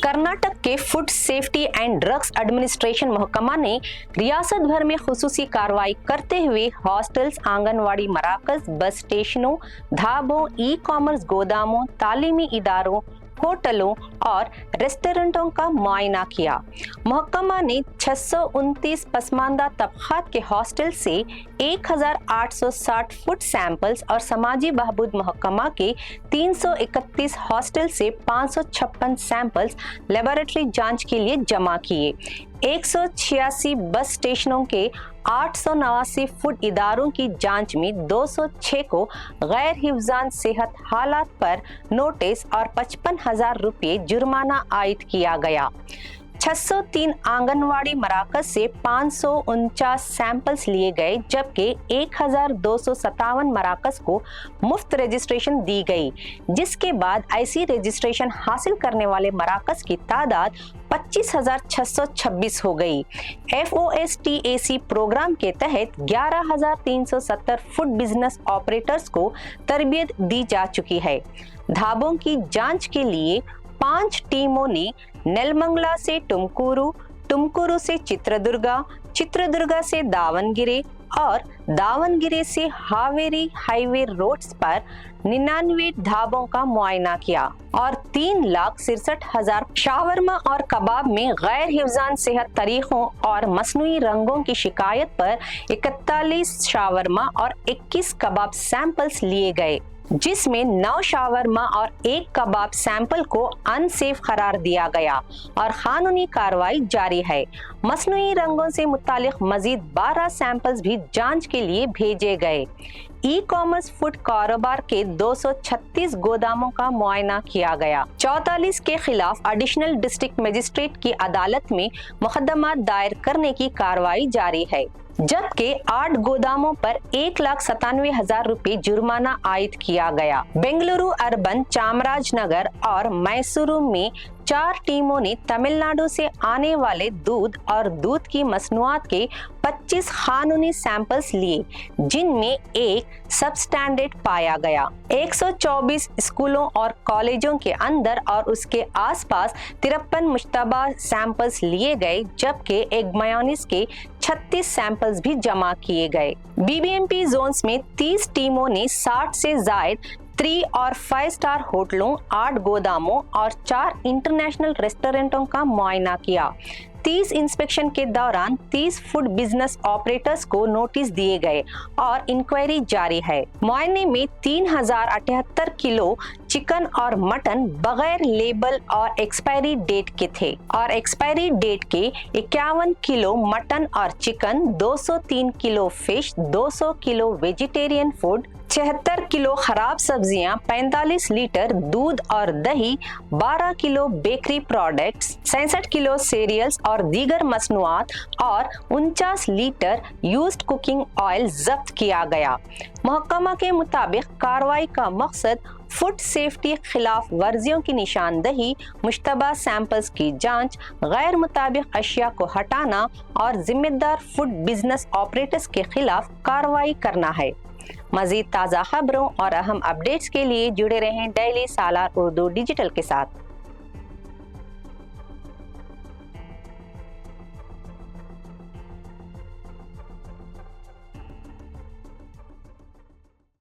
कर्नाटक के food safety and drugs administration महकमा ने रियासत भर में खुसूसी कार्रवाई करते हुए हॉस्टल्स, आंगनवाड़ी मराकज, बस स्टेशनों, ढाबों, ई कॉमर्स गोदामों, तालीमी इदारों, होटलों और रेस्टोरेंटों का मुआयना किया। महकमा ने 629 पसमानदा तबकात के हॉस्टल से 1860 फूड सैंपल्स और समाजी बहबूद महकमा के 331 हॉस्टल से 556 सैंपल्स लेबोरेटरी जांच के लिए जमा किए। 186 बस स्टेशनों के 889 फूड इदारों की जांच में 206 को गैर हिफ्जान सेहत हालात पर नोटिस और 55,000 रुपये जुर्माना आयद किया गया। 603 आंगनवाड़ी मराकज से 549 सैंपल्स लिए गए, जबकि 1257 मराकज को मुफ्त रजिस्ट्रेशन दी गई, जिसके बाद ऐसी रजिस्ट्रेशन हासिल करने वाले मराकज की तादाद 25,626 हो गई। FOSTAC प्रोग्राम के तहत 11,370 फूड बिजनेस ऑपरेटर्स को तरबियत दी जा चुकी है। ढाबों की जांच के लिए 5 टीमों ने नेलमंगला से टुमकुरू, टुमकुरू से चित्रदुर्गा, चित्रदुर्गा से दावनगिरे और दावनगिरे से हावेरी हाईवे रोड्स पर 99 ढाबों का मुआयना किया और 3,63,000 शावरमा और कबाब में गैर हिफ्जान सेहत तरीकों और मसनूई रंगों की शिकायत पर 41 शावरमा और 21 कबाब सैंपल्स लिए गए, जिसमें 9 शावरमा और 1 कबाब सैंपल को अनसेफ करार दिया गया और कानूनी कार्रवाई जारी है। मसनूई रंगों से मुतालिक मजीद 12 सैंपल्स भी जांच के लिए भेजे गए। ई कॉमर्स फूड कारोबार के 236 गोदामों का मुआयना किया गया। 44 के खिलाफ एडिशनल डिस्ट्रिक्ट मजिस्ट्रेट की अदालत में मुकदमा दायर करने की कार्रवाई जारी है, जबकि 8 गोदामों पर 1,97,000 रुपये जुर्माना आयद किया गया। बेंगलुरु अर्बन, चामराजनगर और मैसूरू में 4 टीमों ने तमिलनाडु से आने वाले दूध और दूध की मसनूआत के 25 कानूनी सैंपल्स लिए, जिनमें एक सबस्टैंडर्ड पाया गया। 124 स्कूलों और कॉलेजों के अंदर और उसके आसपास 53 मुश्तबा सैंपल्स लिए गए, जबकि एग मेयोनीज के 36 सैंपल्स भी जमा किए गए। BBMP जोन्स में 30 टीमों ने 60 से जायद 3 और 5 स्टार होटलों, 8 गोदामों और 4 इंटरनेशनल रेस्टोरेंटों का मुआयना किया। 30 इंस्पेक्शन के दौरान 30 फूड बिजनेस ऑपरेटर्स को नोटिस दिए गए और इंक्वायरी जारी है। मुआयने में 3,078 किलो चिकन और मटन बगैर लेबल और एक्सपायरी डेट के थे और एक्सपायरी डेट के 51 किलो मटन और chicken, 203 kilo fish, 200 kilo vegetarian food, 76 kilo खराब सब्जियां, 45 लीटर दूध और दही, 12 kilo bakery products, 67 kilo cereals और दीगर मसनूआत और 49 लीटर यूज्ड कुकिंग ऑयल जब्त किया गया। महकमा के मुताबिक कार्रवाई का मकसद फूड सेफ्टी खिलाफ वर्जियों की निशानदही, मुश्तबा सैंपल्स की जांच, गैर मुताबिक अशिया को हटाना और जिम्मेदार फूड बिजनेस ऑपरेटर्स के खिलाफ कार्रवाई करना है। मजीद ताज़ा खबरों और अहम अपडेट्स के लिए जुड़े रहें डेली सालार उर्दू डिजिटल के साथ।